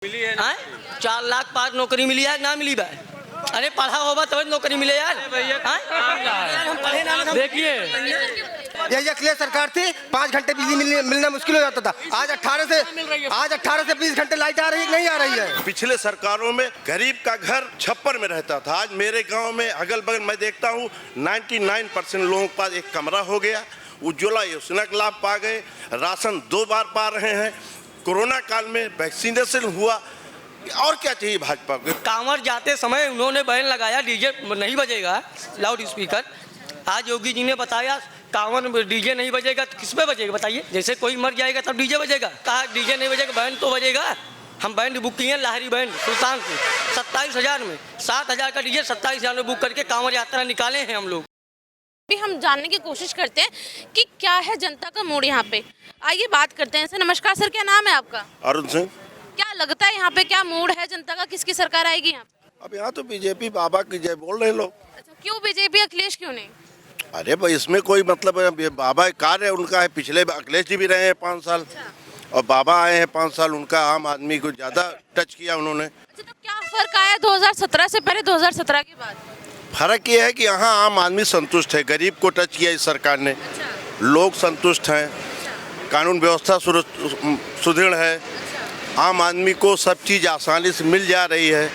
मिली है हाँ? 4 लाख पार नौकरी मिली है ना मिली भाई? अरे पढ़ा होगा तब नौकरी मिले यार। देखिए यही अखिलेश सरकार थी 5 घंटे बिजली मिलना मुश्किल हो जाता था। आज 18 से 20 घंटे लाइट आ रही है, नहीं आ रही है। पिछले सरकारों में गरीब का घर छप्पर में रहता था। आज मेरे गांव में अगल बगल मैं देखता हूँ 99% लोगों के पास एक कमरा हो गया। उज्ज्वला योजना का लाभ पा गए, राशन 2 बार पा रहे हैं। कोरोना काल में वैक्सीनेशन हुआ। और क्या चाहिए भाजपा को? कांवड़ जाते समय उन्होंने बैन लगाया डीजे नहीं बजेगा, लाउड स्पीकर। आज योगी जी ने बताया कांवड़ डीजे नहीं बजेगा तो किस पे बजेगा बताइए? जैसे कोई मर जाएगा तब डीजे बजेगा। कहा डीजे नहीं बजेगा, बैंड तो बजेगा। हम बैंड बुक किए लाहरी बैंड सुल्तानपुर 27,000 में, 7,000 का डीजे 27,000 में बुक करके कांवड़ यात्रा निकाले हैं हम लोग। भी हम जानने की कोशिश करते हैं कि क्या है जनता का मूड यहाँ पे। आइए बात करते हैं। सर नमस्कार, सर क्या नाम है आपका? अरुण सिंह। क्या लगता है यहाँ पे क्या मूड है जनता का, किसकी सरकार आएगी यहाँ पे? अब यहाँ तो बीजेपी बाबा की जय बोल रहे लोग। अच्छा, क्यों बीजेपी, अखिलेश क्यों नहीं? अरे भाई इसमें कोई मतलब है, बाबा कार्य उनका है। पिछले अखिलेश जी भी रहे हैं 5 साल और बाबा आए हैं 5 साल। उनका आम आदमी को ज्यादा टच किया उन्होंने। अच्छा, तो क्या फर्क आया 2017 से पहले 2017 के बाद? फर्क ये है कि यहाँ आम आदमी संतुष्ट है। गरीब को टच किया इस सरकार ने। लोग संतुष्ट हैं, कानून व्यवस्था सुदृढ़ है, आम आदमी को सब चीज़ आसानी से मिल जा रही है।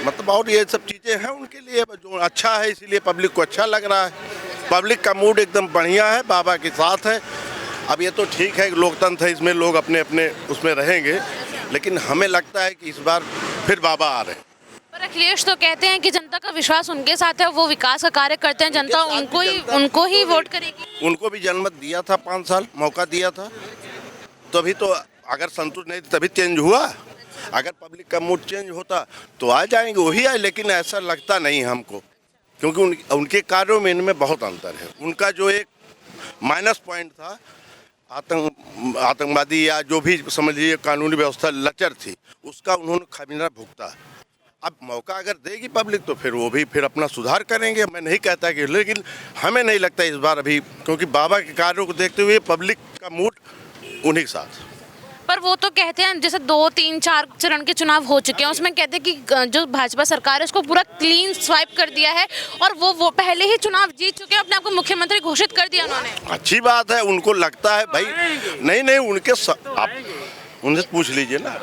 मतलब और ये सब चीज़ें हैं उनके लिए जो अच्छा है, इसीलिए पब्लिक को अच्छा लग रहा है। पब्लिक का मूड एकदम बढ़िया है, बाबा के साथ है। अब ये तो ठीक है, लोकतंत्र है, इसमें लोग अपने अपने उसमें रहेंगे, लेकिन हमें लगता है कि इस बार फिर बाबा आ रहे हैं। पर अखिलेश तो कहते हैं कि जनता का विश्वास उनके साथ है, वो विकास का कार्य करते हैं, जनता उनको ही वोट करेगी। उनको भी जनमत दिया था, 5 साल मौका दिया था, तभी तो अगर संतुष्ट नहीं तभी चेंज हुआ। अगर पब्लिक का मूड चेंज होता तो आ जाएंगे, वही आए। लेकिन ऐसा लगता नहीं हमको, क्योंकि उनके कार्यों में इनमें बहुत अंतर है। उनका जो एक माइनस पॉइंट था, आतंकवादी या जो भी समझिए कानूनी व्यवस्था लचर थी, उसका उन्होंने खामियाजा भुगता। अब मौका अगर देगी पब्लिक तो फिर वो भी फिर अपना सुधार करेंगे। मैं नहीं कहता कि, लेकिन हमें नहीं लगता इस बार अभी, क्योंकि बाबा के कार्यों को देखते हुए पब्लिक का मूड उन्हीं के साथ। पर वो तो कहते हैं जैसे 2, 3, 4 चरण के चुनाव हो चुके हैं, उसमें कहते हैं कि जो भाजपा सरकार है उसको पूरा क्लीन स्वाइप कर दिया है और वो पहले ही चुनाव जीत चुके हैं, अपने आप को मुख्यमंत्री घोषित कर दिया उन्होंने। अच्छी बात है, उनको लगता है भाई। नहीं उनके आप उनसे पूछ लीजिए ना।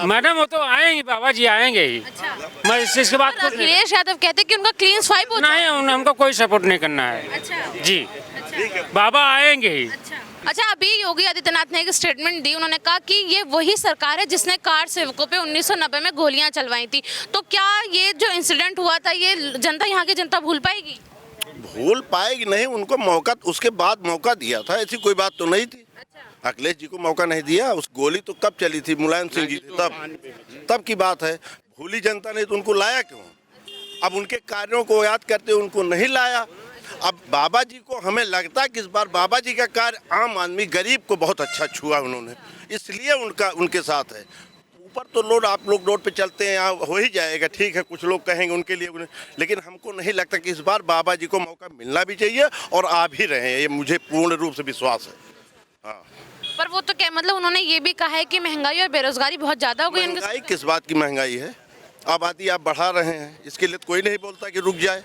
मैडम वो तो आएंगे, बाबा जी आएंगे ही। अच्छा। मैं इसके बाद अखिलेश यादव कहते हैं कि उनका क्लीन स्वाइप होता है। नहीं, हमको कोई सपोर्ट नहीं करना है। अच्छा जी, अच्छा बाबा आएंगे ही। अच्छा, अभी योगी आदित्यनाथ ने एक स्टेटमेंट दी। उन्होंने कहा कि ये वही सरकार है जिसने कार सेवकों पे 1990 में गोलियां चलवाई थी। तो क्या ये जो इंसिडेंट हुआ था ये जनता, यहाँ की जनता भूल पाएगी? भूल पाएगी नहीं, उनको मौका उसके बाद मौका दिया था, ऐसी कोई बात तो नहीं थी। अखिलेश जी को मौका नहीं दिया। उस गोली तो कब चली थी, मुलायम सिंह जी थे तब की बात है। भूली जनता ने तो उनको लाया क्यों? अब उनके कार्यों को याद करते उनको नहीं लाया। अब बाबा जी को हमें लगता है कि इस बार बाबा जी का कार्य आम आदमी गरीब को बहुत अच्छा छुआ उन्होंने, इसलिए उनके साथ है। ऊपर तो आप लोग रोड पे चलते हैं, यहाँ हो ही जाएगा, ठीक है, कुछ लोग कहेंगे उनके लिए, लेकिन हमको नहीं लगता कि इस बार बाबा जी को मौका मिलना भी चाहिए और आ भी रहे हैं। ये मुझे पूर्ण रूप से विश्वास है। हाँ, पर वो तो क्या मतलब, उन्होंने ये भी कहा है कि महंगाई और बेरोजगारी बहुत ज्यादा हो गई। महंगाई किस बात की महंगाई है? आबादी आप बढ़ा रहे हैं, इसके लिए कोई नहीं बोलता कि रुक जाए।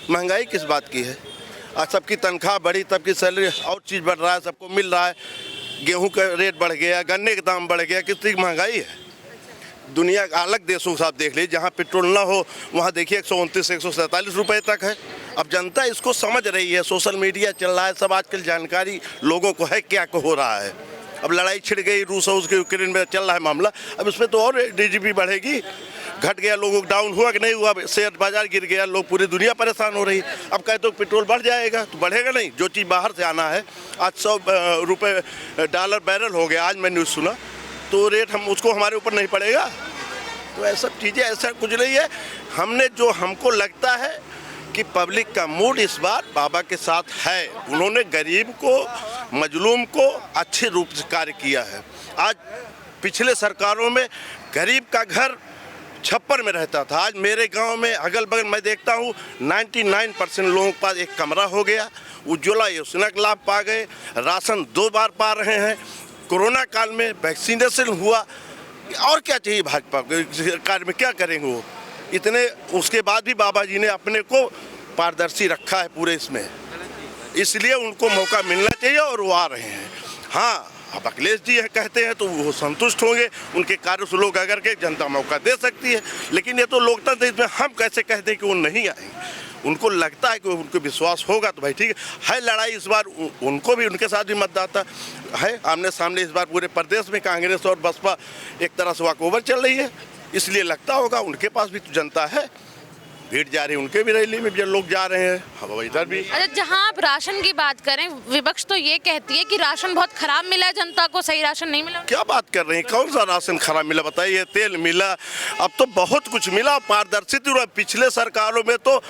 महंगाई किस बात की है? आज सबकी तनख्वाह बढ़ी, तब की सैलरी और चीज़ बढ़ रहा है, सबको मिल रहा है। गेहूं का रेट बढ़ गया, गन्ने का दाम बढ़ गया, किस तरह की महंगाई है? दुनिया के अलग देशों से आप देख लीजिए, जहाँ पेट्रोल ना हो वहाँ देखिए 129 147 रुपये तक है। अब जनता इसको समझ रही है, सोशल मीडिया चल रहा है, सब आजकल जानकारी लोगों को है क्या हो रहा है। अब लड़ाई छिड़ गई रूस और उसके यूक्रेन में चल रहा है मामला, अब इसमें तो और डीजीपी बढ़ेगी। घट गया, लोगों को डाउन हुआ कि नहीं हुआ, शेयर बाजार गिर गया, लोग पूरी दुनिया परेशान हो रही। अब कहते हो पेट्रोल बढ़ जाएगा, तो बढ़ेगा नहीं। जो चीज़ बाहर से आना है, आज $100 डॉलर बैरल हो गया, आज मैं न्यूज़ सुना, तो रेट उसको हमारे ऊपर नहीं पड़ेगा। तो ऐसा चीज़ें ऐसा कुछ नहीं है। हमको लगता है कि पब्लिक का मूड इस बार बाबा के साथ है। उन्होंने गरीब को, मजलूम को अच्छे रूप से कार्य किया है। आज पिछले सरकारों में गरीब का घर छप्पर में रहता था। आज मेरे गांव में अगल बगल मैं देखता हूँ 99% लोगों के पास एक कमरा हो गया। उज्ज्वला योजना का लाभ पा गए, राशन 2 बार पा रहे हैं। कोरोना काल में वैक्सीनेशन हुआ, और क्या चाहिए भाजपा सरकार में, क्या करेंगे वो इतने। उसके बाद भी बाबा जी ने अपने को पारदर्शी रखा है पूरे इसमें, इसलिए उनको मौका मिलना चाहिए और वो आ रहे हैं। हाँ, अब अखिलेश जी कहते हैं तो वो संतुष्ट होंगे, उनके कार्य से लोग अगर के जनता मौका दे सकती है, लेकिन ये तो लोकतंत्र, इसमें हम कैसे कह दें कि वो नहीं आएंगे। उनको लगता है कि उनको विश्वास होगा तो भाई ठीक है। लड़ाई इस बार उनको भी, उनके साथ भी मतदाता है आमने सामने। इस बार पूरे प्रदेश में कांग्रेस और बसपा एक तरह से वॉकओवर चल रही है, इसलिए लगता होगा उनके पास भी तो जनता है, भीड़ जा रही है, उनके भी रैली में भी लोग जा रहे हैं, हम इधर भी। अच्छा, जहां आप राशन की बात करें, विपक्ष तो ये कहती है कि राशन बहुत खराब मिला है जनता को, सही राशन नहीं मिला। क्या बात कर रहे हैं, कौन सा राशन खराब मिला बताइए? तेल मिला, अब तो बहुत कुछ मिला, पारदर्शिता। पिछले सरकारों में तो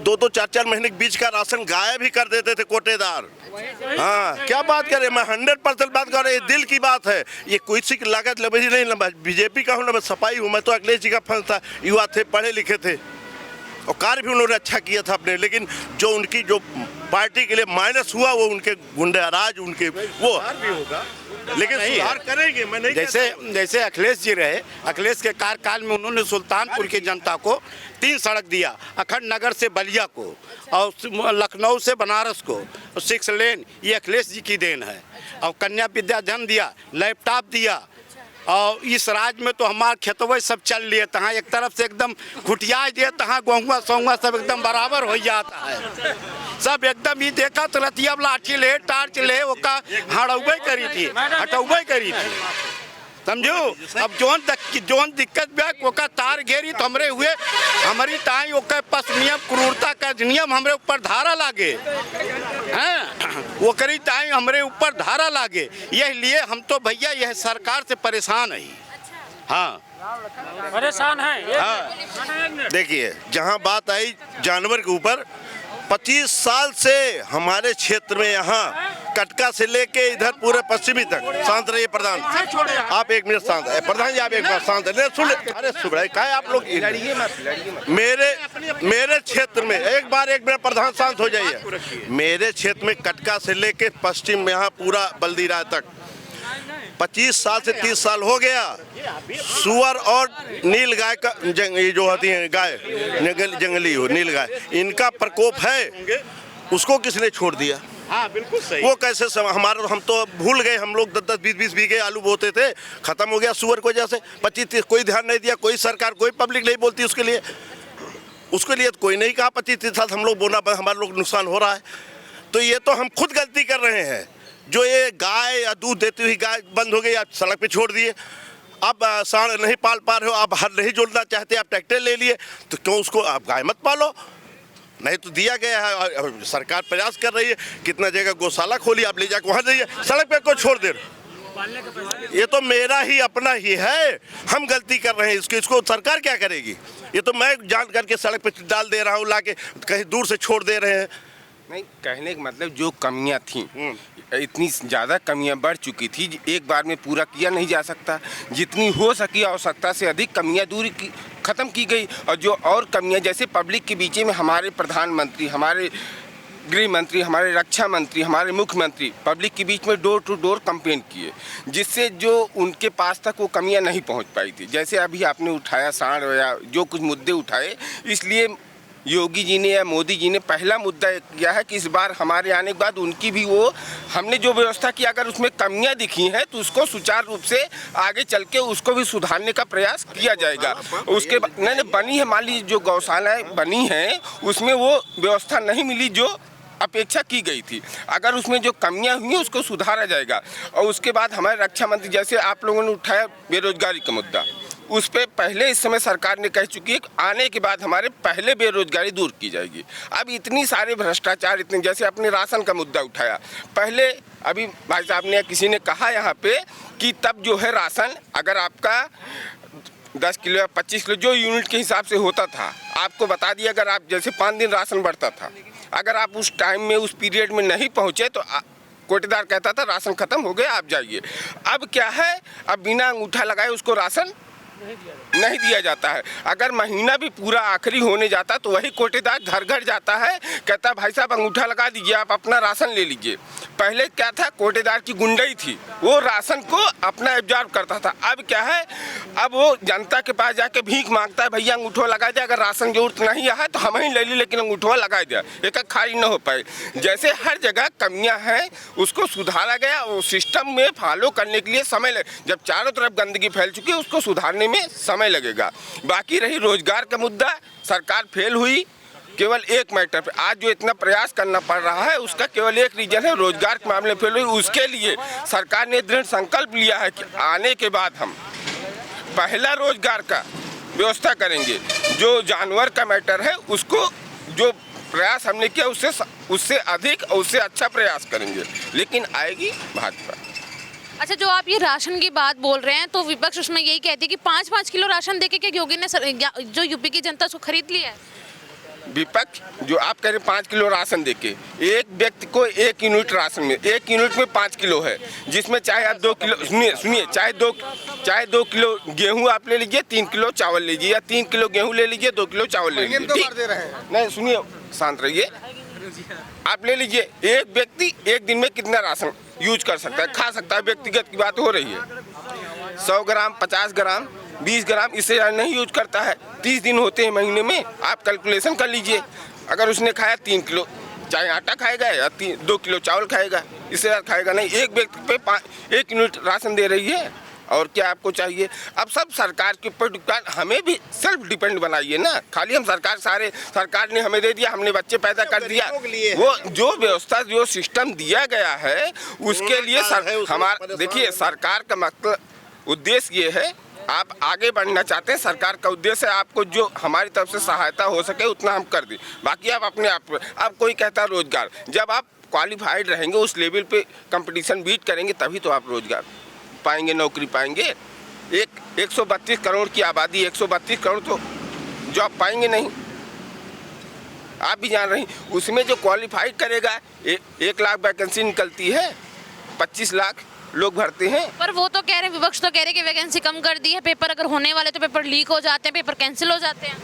2-2, 4-4 महीने के बीच का राशन गायब ही कर देते थे कोटेदार। हाँ, क्या बात करें, मैं 100% बात कर रहा हूँ, ये दिल की बात है। ये कोई सी लागत लबेजी नहीं, ना बीजेपी का हूँ ना मैं सपाई हूँ, मैं तो अखिलेश जी का फंस था। युवा थे, पढ़े लिखे थे और कार्य भी उन्होंने अच्छा किया था अपने, लेकिन जो उनकी जो पार्टी के लिए माइनस हुआ वो उनके गुंडाराज, उनके वो भी होगा, लेकिन सुधार करेंगे। मैं नहीं जैसे अखिलेश जी रहे, अखिलेश के कार्यकाल में उन्होंने सुल्तानपुर की जनता को 3 सड़क दिया, अखंड नगर से बलिया को और लखनऊ से बनारस को 6 लेन, ये अखिलेश जी की देन है। और कन्या विद्याधन दिया, लैपटॉप दिया, और इस राज्य में तो हमारे खेतवे सब चल लिए, तहाँ एक तरफ से एकदम घुटिया दिए, तहाँ गेहुआ सौंगा सब एकदम बराबर हो जाता है, सब एकदम। ही देखा तो रतिया लाठी ले, टार्च ले, वो का हड़ौबे करी थी, हटौबे करी थी, समझो। अब जोन दिक्कत ब्याक वो का तार घेरी तो हमरे हुए, हमारी टाई वो का पस नियम क्रूरता का नियम हमरे ऊपर धारा लागे हैं, वो करी टाई हमरे ऊपर धारा लागे। यह लिए हम तो भैया यह सरकार से परेशान है। हाँ, परेशान है। हाँ, देखिए जहाँ बात आई जानवर के ऊपर, 25 साल से हमारे क्षेत्र में यहाँ कटका से लेके इधर पूरे पश्चिमी तक, शांत रहिए प्रधान, आप 1 मिनट शांत है प्रधान जी, आप एक बार शांत है, सुन। अरे सुन रहे क्या आप लोग, मेरे क्षेत्र में एक मिनट प्रधान शांत हो जाइए। मेरे क्षेत्र में कटका से लेके पश्चिम में यहाँ पूरा बल्दीराय तक 25 साल से 30 साल हो गया, सुअर और नील गाय का ये जो होती है गाय, जंगली हो नील गाय, इनका प्रकोप है, उसको किसने छोड़ दिया? हाँ, बिल्कुल सही। वो कैसे हमारा, हम तो भूल गए, हम लोग 10-10, 20-20 बीघे आलू बोते थे, खत्म हो गया सुअर की वजह से। 25-30 कोई ध्यान नहीं दिया, कोई सरकार, कोई पब्लिक नहीं बोलती उसके लिए तो कोई नहीं कहा 25-30 साल हम लोग बोना, हमारे लोग नुकसान हो रहा है। तो ये तो हम खुद गलती कर रहे हैं, जो ये गाय या दूध देती हुई गाय बंद हो गई, आप सड़क पे छोड़ दिए, आप सांड नहीं पाल पा रहे हो, आप हर नहीं जोड़ना चाहते, आप ट्रैक्टर ले लिए, तो क्यों उसको आप गाय मत पालो? नहीं तो दिया गया है, सरकार प्रयास कर रही है, कितना जगह गौशाला खोली, आप ले जाकर वहाँ दीजिए, सड़क पे को छोड़ दे। ये तो मेरा ही अपना ही है, हम गलती कर रहे हैं, इसको सरकार क्या करेगी? ये तो मैं जान करके सड़क पे डाल दे रहा हूँ, लाके कहीं दूर से छोड़ दे रहे हैं। नहीं, कहने का मतलब जो कमियां थी, इतनी ज़्यादा कमियां बढ़ चुकी थी, एक बार में पूरा किया नहीं जा सकता। जितनी हो सकी आवश्यकता से अधिक कमियां ख़त्म की गई, और जो और कमियां जैसे पब्लिक के बीच में हमारे प्रधानमंत्री, हमारे गृह मंत्री, हमारे रक्षा मंत्री, हमारे मुख्यमंत्री पब्लिक के बीच में डोर टू डोर कंपेन किए, जिससे जो उनके पास तक वो कमियां नहीं पहुंच पाई थी। जैसे अभी आपने उठाया सांड या जो कुछ मुद्दे उठाए, इसलिए योगी जी ने या मोदी जी ने पहला मुद्दा किया है कि इस बार हमारे आने के बाद उनकी भी वो, हमने जो व्यवस्था की अगर उसमें कमियां दिखी हैं तो उसको सुचारू रूप से आगे चल के उसको भी सुधारने का प्रयास किया जाएगा। उसके बाद नहीं बनी है, मान लीजिए जो गौशालाएं बनी हैं उसमें वो व्यवस्था नहीं मिली जो अपेक्षा की गई थी, अगर उसमें जो कमियां हुई उसको सुधारा जाएगा। और उसके बाद हमारे रक्षा मंत्री, जैसे आप लोगों ने उठाया बेरोजगारी का मुद्दा, उस पर पहले इस समय सरकार ने कह चुकी है कि आने के बाद हमारे पहले बेरोजगारी दूर की जाएगी। अब इतनी सारे भ्रष्टाचार, इतने, जैसे आपने राशन का मुद्दा उठाया, पहले अभी भाई साहब ने किसी ने कहा यहाँ पे कि तब जो है राशन अगर आपका 10 किलो या 25 किलो जो यूनिट के हिसाब से होता था, आपको बता दिया, अगर आप जैसे 5 दिन राशन बढ़ता था, अगर आप उस टाइम में उस पीरियड में नहीं पहुँचे तो कोटेदार कहता था राशन खत्म हो गया, आप जाइए। अब क्या है, अब बिना अंगूठा लगाए उसको राशन नहीं दिया जाता है। अगर महीना भी पूरा आखिरी होने जाता तो वही कोटेदार घर घर जाता है, कहता भाई साहब अंगूठा लगा दीजिए, आप अपना राशन ले लीजिए। पहले क्या था, कोटेदार की गुंडई थी, वो राशन को अपना एब्जॉर्ब करता था। अब क्या है, अब वो जनता के पास जाके भीख मांगता है, भैया अंगूठा लगा दिया, अगर राशन जरूरत नहीं है तो हम ही ले ली, लेकिन अंगूठा लगा दिया, एक खाली न हो पाए। जैसे हर जगह कमियां हैं उसको सुधारा गया, वो सिस्टम में फॉलो करने के लिए समय लगे। जब चारों तरफ गंदगी फैल चुकी है उसको सुधारने में समय लगेगा। बाकी रही रोजगार का मुद्दा, सरकार फेल हुई केवल एक मैटर पे। आज जो इतना प्रयास करना पड़ रहा है उसका केवल एक रीजन है, रोजगार के मामले में फेल हुई। उसके लिए सरकार ने दृढ़ संकल्प लिया है कि आने के बाद हम पहला रोजगार का व्यवस्था करेंगे। जो जानवर का मैटर है उसको जो प्रयास हमने किया उससे अधिक और उससे अच्छा प्रयास करेंगे, लेकिन आएगी भाजपा। अच्छा, जो आप ये राशन की बात बोल रहे हैं तो विपक्ष उसमें यही कहती है कि 5-5 किलो राशन देके क्या योगी ने जो यूपी की जनता उसको खरीद लिया है? विपक्ष जो आप कह रहे हैं 5 किलो राशन देके, एक व्यक्ति को 1 यूनिट राशन में 1 यूनिट में 5 किलो है, जिसमें चाहे आप 2 किलो सुनिए चाहे 2 किलो गेहूं आप ले लीजिए, 3 किलो चावल लीजिए, या 3 किलो गेहूं ले लीजिए, 2 किलो चावल ले लीजिए। नहीं सुनिए, शांत रहिए, आप ले लीजिए। एक व्यक्ति एक दिन में कितना राशन यूज कर सकता है, खा सकता है, व्यक्तिगत की बात हो रही है। 100 ग्राम, 50 ग्राम, 20 ग्राम, इससे ज़्यादा नहीं यूज करता है। 30 दिन होते हैं महीने में, आप कैलकुलेशन कर लीजिए। अगर उसने खाया 3 किलो चाहे आटा खाएगा या 2 किलो चावल खाएगा, इससे ज़्यादा खाएगा नहीं। एक व्यक्ति पे 1 यूनिट राशन दे रही है, और क्या आपको चाहिए? अब सब सरकार के ऊपर डिपेंड, हमें भी सेल्फ डिपेंड बनाइए ना। खाली हम सरकार ने हमें दे दिया, हमने बच्चे पैदा कर दिया, वो जो व्यवस्था जो सिस्टम दिया गया है उसके लिए हमारा देखिए, सरकार का मतलब उद्देश्य ये है, आप आगे बढ़ना चाहते हैं, सरकार का उद्देश्य है आपको जो हमारी तरफ से सहायता हो सके उतना हम कर दें। बाकी आप अपने आप, अब कोई कहता है रोजगार, जब आप क्वालिफाइड रहेंगे, उस लेवल पे कंपटीशन बीट करेंगे, तभी तो आप रोजगार पाएंगे, नौकरी पाएंगे। 132 करोड़ की आबादी, 132 करोड़ तो जॉब पाएंगे नहीं, आप भी जान रहे हैं। उसमें जो क्वालिफाइड करेगा, 1 लाख वैकेंसी निकलती है, 25 लाख लोग भरते हैं। पर वो तो कह रहे हैं, विपक्ष तो कह रहे हैं कि वैकेंसी कम कर दी है, पेपर अगर होने वाले तो पेपर लीक हो जाते हैं, पेपर कैंसिल हो जाते हैं।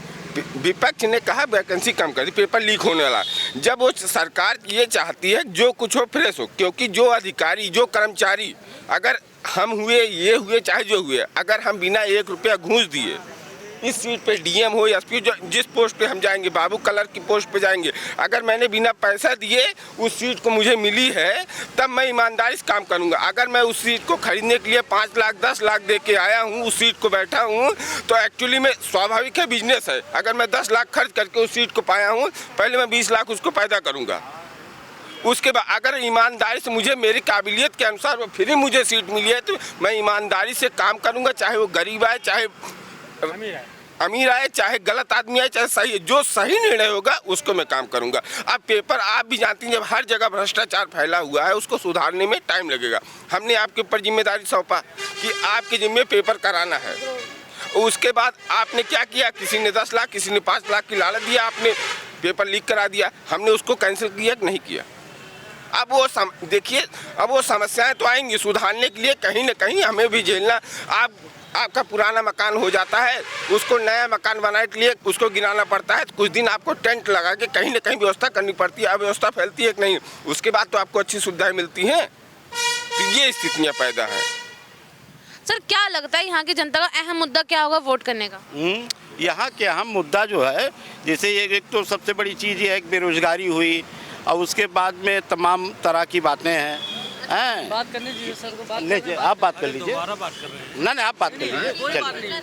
विपक्ष ने कहा वैकेंसी कम कर दी, पेपर लीक होने वाला। जब वो सरकार ये चाहती है जो कुछ हो फ्रेश हो, क्योंकि जो अधिकारी जो कर्मचारी, अगर हम हुए ये हुए चाहे जो हुए, अगर हम बिना 1 रुपया घूस दिए इस सीट पे डीएम हो या एसपी, जिस पोस्ट पे हम जाएंगे, बाबू कलर की पोस्ट पे जाएंगे, अगर मैंने बिना पैसा दिए उस सीट को मुझे मिली है, तब मैं ईमानदारी से काम करूंगा। अगर मैं उस सीट को खरीदने के लिए 5 लाख 10 लाख दे के आया हूं, उस सीट को बैठा हूं, तो एक्चुअली में स्वाभाविक है बिजनेस है। अगर मैं 10 लाख खर्च करके उस सीट को पाया हूँ, पहले मैं 20 लाख उसको पैदा करूँगा। उसके बाद अगर ईमानदारी से मुझे मेरी काबिलियत के अनुसार फिर मुझे सीट मिली है, तो मैं ईमानदारी से काम करूँगा, चाहे वो गरीब आए, चाहे अमीर आए, चाहे गलत आदमी आए, चाहे सही, जो सही निर्णय होगा उसको मैं काम करूंगा। अब पेपर आप भी जानती हैं, जब हर जगह भ्रष्टाचार फैला हुआ है उसको सुधारने में टाइम लगेगा। हमने आपके ऊपर जिम्मेदारी सौंपा कि आपके जिम्मे पेपर कराना है। उसके बाद आपने क्या किया, किसी ने 10 लाख, किसी ने 5 लाख की लालच दिया, आपने पेपर लीक करा दिया। हमने उसको कैंसिल किया कि नहीं किया? अब वो देखिए, अब वो समस्याएं तो आएंगी, सुधारने के लिए कहीं ना कहीं हमें भी झेलना। आपका पुराना मकान हो जाता है, उसको नया मकान बनाने के लिए उसको गिराना पड़ता है, तो कुछ दिन आपको टेंट लगा के कहीं ना कहीं व्यवस्था करनी पड़ती है। अव्यवस्था फैलती है कि नहीं, उसके बाद तो आपको अच्छी सुविधाएं मिलती हैं। तो ये स्थितियाँ पैदा हैं। सर, क्या लगता है यहाँ की जनता का अहम मुद्दा क्या होगा वोट करने का? यहाँ के अहम मुद्दा जो है, जैसे एक तो सबसे बड़ी चीज़ ये है कि बेरोजगारी हुई, और उसके बाद में तमाम तरह की बातें हैं। बात करने दीजिए सर को, बात लीजिए, आप बात कर लीजिए। नहीं, आप बात कर लीजिए, चलिए।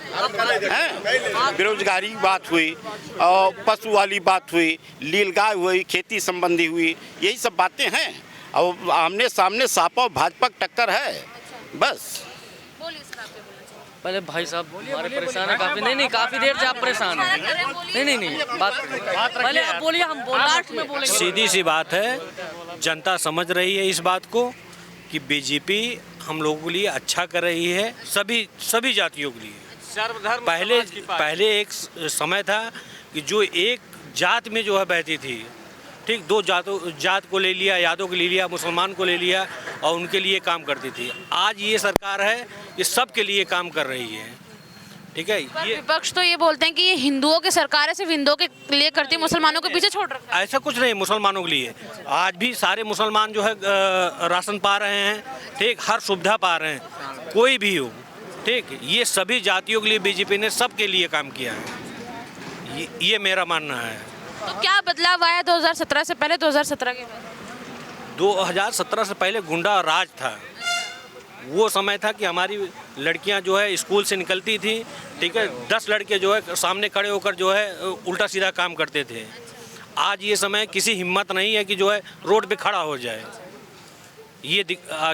बेरोजगारी बात हुई, और पशु वाली बात हुई, नीलगाय हुई, खेती संबंधी हुई, यही सब बातें हैं। और आमने सामने सापा भाजपा टक्कर है, बस। पहले भाई साहब हमारे परेशान है काफी। नहीं काफी देर से आप परेशान हैं। नहीं बात पहले आप बोलिए, हम लास्ट में बोलेंगे। सीधी सी बात है, जनता समझ रही है इस बात को कि बीजेपी हम लोगों के लिए अच्छा कर रही है, सभी जातियों के लिए। पहले एक समय था कि जो एक जात में जो है बहती थी, ठीक, 2 जात को ले लिया, यादव को ले लिया, मुसलमान को ले लिया, और उनके लिए काम करती थी। आज ये सरकार है, ये सब के लिए काम कर रही है। ठीक है। पर ये विपक्ष तो ये बोलते हैं कि ये हिंदुओं की सरकार है, सिर्फ हिंदुओं के लिए करती है, मुसलमानों को पीछे छोड़ रखा है। ऐसा कुछ नहीं मुसलमानों के लिए। आज भी सारे मुसलमान जो है राशन पा रहे हैं, ठीक, हर सुविधा पा रहे हैं, कोई भी हो, ठीक। ये सभी जातियों के लिए बीजेपी ने सबके लिए काम किया है, ये मेरा मानना है। तो क्या बदलाव आया 2017 से पहले, 2017 के बाद? 2017 से पहले गुंडा राज था। वो समय था कि हमारी लड़कियां जो है स्कूल से निकलती थी, ठीक है, 10 लड़के जो है सामने खड़े होकर जो है उल्टा सीधा काम करते थे। आज ये समय किसी हिम्मत नहीं है कि जो है रोड पे खड़ा हो जाए। ये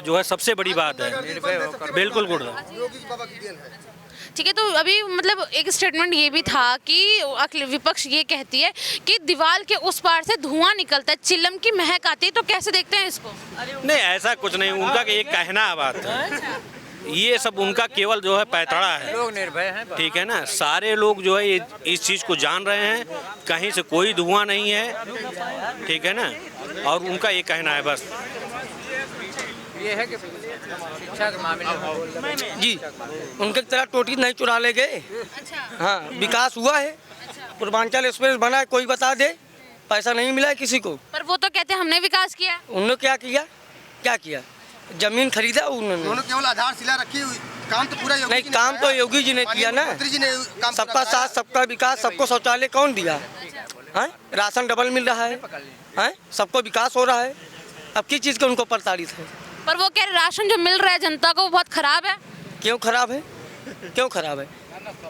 जो है सबसे बड़ी बात है। बिल्कुल गुंडा। ठीक है, तो अभी मतलब एक स्टेटमेंट ये भी था कि विपक्ष ये कहती है कि दीवार के उस पार से धुआं निकलता है, चिल्लम की महक आती है, तो कैसे देखते हैं इसको? नहीं, ऐसा कुछ नहीं, उनका एक कहना है बात है। ये सब उनका केवल जो है पैतड़ा है, लोग निर्भय हैं, ठीक है ना। सारे लोग जो है इस चीज़ को जान रहे हैं, कहीं से कोई धुआं नहीं है, ठीक है ना, और उनका ये कहना है बस। ये है कि शिक्षा के मामले में जी उनके तरह टोटी नहीं चुरा ले गए। हाँ, विकास हुआ है, पूर्वांचल एक्सप्रेस बना है, कोई बता दे, पैसा नहीं मिला है किसी को। पर वो तो कहते हैं हमने विकास किया। उन्होंने क्या किया? क्या किया? जमीन खरीदा उन्होंने केवल आधारशिला रखी हुई, काम तो पूरा योगी नहीं, काम तो योगी जी ने किया ना। मंत्री जी ने काम सबका साथ सबका विकास, सबको शौचालय कौन दिया है? राशन डबल मिल रहा है, सबको विकास हो रहा है। अब किस चीज़ का उनको प्रताड़ित है? पर वो कह रहे राशन जो मिल रहा है जनता को वो बहुत खराब है। क्यों खराब है? क्यों खराब है?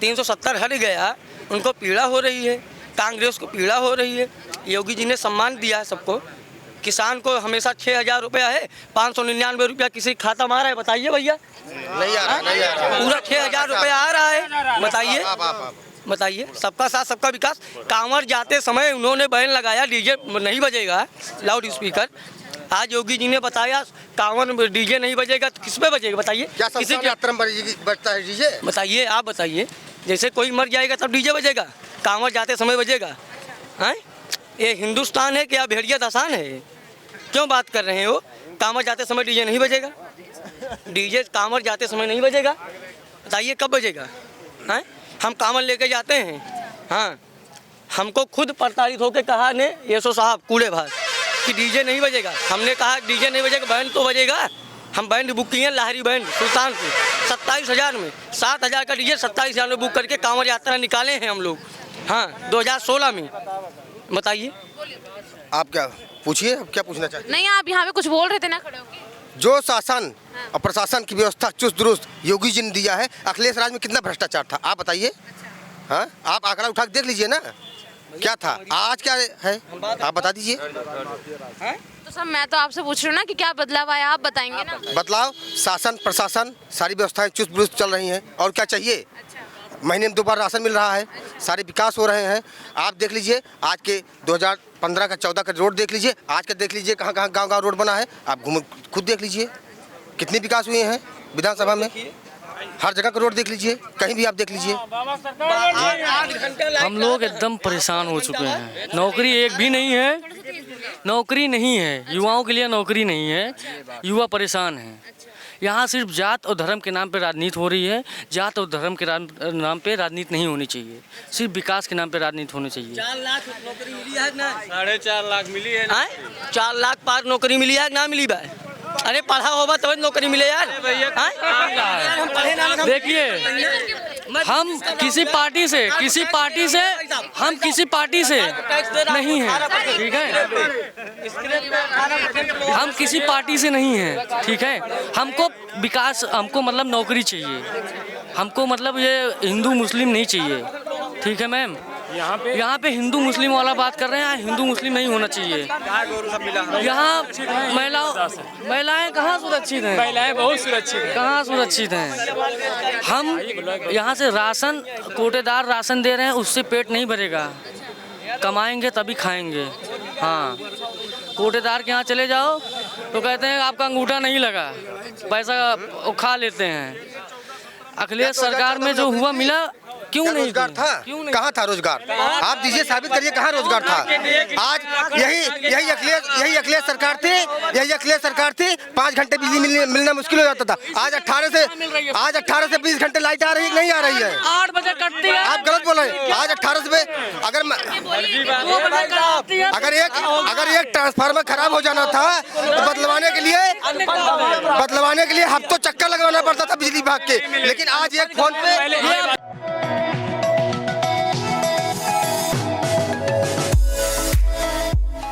370 हट गया, उनको पीड़ा हो रही है, कांग्रेस को पीड़ा हो रही है। योगी जी ने सम्मान दिया है सबको। किसान को हमेशा 6,000 रुपया है, 599 रुपया किसी खाता मारा है? बताइए भैया, नहीं आ रहा, पूरा 6,000 रुपया आ रहा है। बताइए, सबका साथ सबका विकास। कांवड़ जाते समय उन्होंने बैन लगाया डीजे नहीं बजेगा, लाउड स्पीकर। आज योगी जी ने बताया कांवड़ डीजे नहीं बजेगा, तो किस पे बजेगा? बताइए, किसी यात्रा में बजता है डीजे? बताइए, आप बताइए। जैसे कोई मर जाएगा तब डीजे बजेगा, कांवड़ जाते समय बजेगा? हैं? ये हिंदुस्तान है क्या भेड़िया दसान है? क्यों बात कर रहे हैं वो? कांवड़ जाते समय डीजे नहीं बजेगा, डीजे कांवड़ जाते समय नहीं बजेगा। बताइए कब बजेगा? हैं? हम कांवड़ लेके जाते हैं, हाँ, हमको खुद प्रताड़ित होकर कहा ने येसो साहब कूड़े भाग कि डीजे नहीं बजेगा। हमने कहा डीजे नहीं बजेगा, बैंड तो बजेगा। हम बैंड बुक किए, लाहरी बैंड सुल्तानपुर, 27,000 में, 7,000 का डीजे 27,000 में बुक करके कांवड़ यात्रा निकाले हैं हम लोग, हाँ, 2016 में। बताइए, आप क्या पूछिए, आप क्या पूछना चाहते हैं? नहीं, आप यहाँ पे कुछ बोल रहे थे ना खड़े होके। जो शासन और प्रशासन की व्यवस्था चुस्त दुरुस्त योगी जी ने दिया है, अखिलेश राज में कितना भ्रष्टाचार था आप बताइए। हाँ, आप आंकड़ा उठा के देख लीजिए ना, क्या था, आज क्या है, आप बता दीजिए। तो सब मैं तो आपसे पूछ रही हूँ ना कि क्या बदलाव आया, आप बताएंगे ना। बदलाव, शासन प्रशासन सारी व्यवस्थाएं चुस्त दुरुस्त चल रही हैं, और क्या चाहिए? महीने में 2 बार राशन मिल रहा है, सारे विकास हो रहे हैं। आप देख लीजिए, आज के 2015 का 14 का रोड देख लीजिए, आज का देख लीजिए, कहाँ कहाँ गाँव रोड बना है, आप खुद देख लीजिए कितने विकास हुए हैं विधानसभा में। हर जगह का रोड देख लीजिए, कहीं भी आप देख लीजिए। हम लोग एकदम परेशान हो चुके हैं। नौकरी एक भी नहीं है, नौकरी नहीं है, युवाओं के लिए नौकरी नहीं है, युवा परेशान हैं। यहाँ सिर्फ जात और धर्म के नाम पे राजनीति हो रही है। जात और धर्म के नाम पे राजनीति नहीं होनी चाहिए, सिर्फ विकास के नाम पे राजनीति होनी चाहिए। 4 लाख नौकरी मिली है ना? 4.5 लाख मिली है। 4 लाख पार नौकरी मिली है ना? मिली बा? अरे पढ़ा होगा तब नौकरी मिले यार। देखिए, हम किसी पार्टी से नहीं हैं, ठीक है, हम किसी पार्टी से नहीं हैं, ठीक है। हमको विकास, हमको मतलब नौकरी चाहिए, हमको मतलब ये हिंदू मुस्लिम नहीं चाहिए, ठीक है मैम। यहाँ पे हिंदू मुस्लिम वाला बात कर रहे हैं, हिंदू मुस्लिम नहीं होना चाहिए। यहाँ महिलाएं कहाँ सुरक्षित हैं? महिलाएं बहुत सुरक्षित हैं। कहाँ सुरक्षित हैं? हम यहाँ से राशन, कोटेदार राशन दे रहे हैं, उससे पेट नहीं भरेगा, कमाएंगे तभी खाएंगे। हाँ, कोटेदार के यहाँ चले जाओ तो कहते हैं आपका अंगूठा नहीं लगा, पैसा खा लेते हैं। अखिलेश सरकार में जो हुआ मिला क्यों क्या नहीं रोजगार दिए? था? क्यों नहीं? कहाँ था रोजगार? आप दीजिए, साबित करिए कहाँ रोजगार था। आज यही अखिलेश सरकार थी 5 घंटे बिजली मिलना मुश्किल हो जाता था। आज 18 से 20 घंटे लाइट आ रही है, नहीं आ रही है। 8 बजे कटती है। आप गलत बोल रहे हैं। आज 18 से अगर एक ट्रांसफार्मर खराब हो जाना था तो बदलवाने के लिए हफ्तों चक्कर लगवाना पड़ता था बिजली विभाग के। लेकिन आज एक फोन पे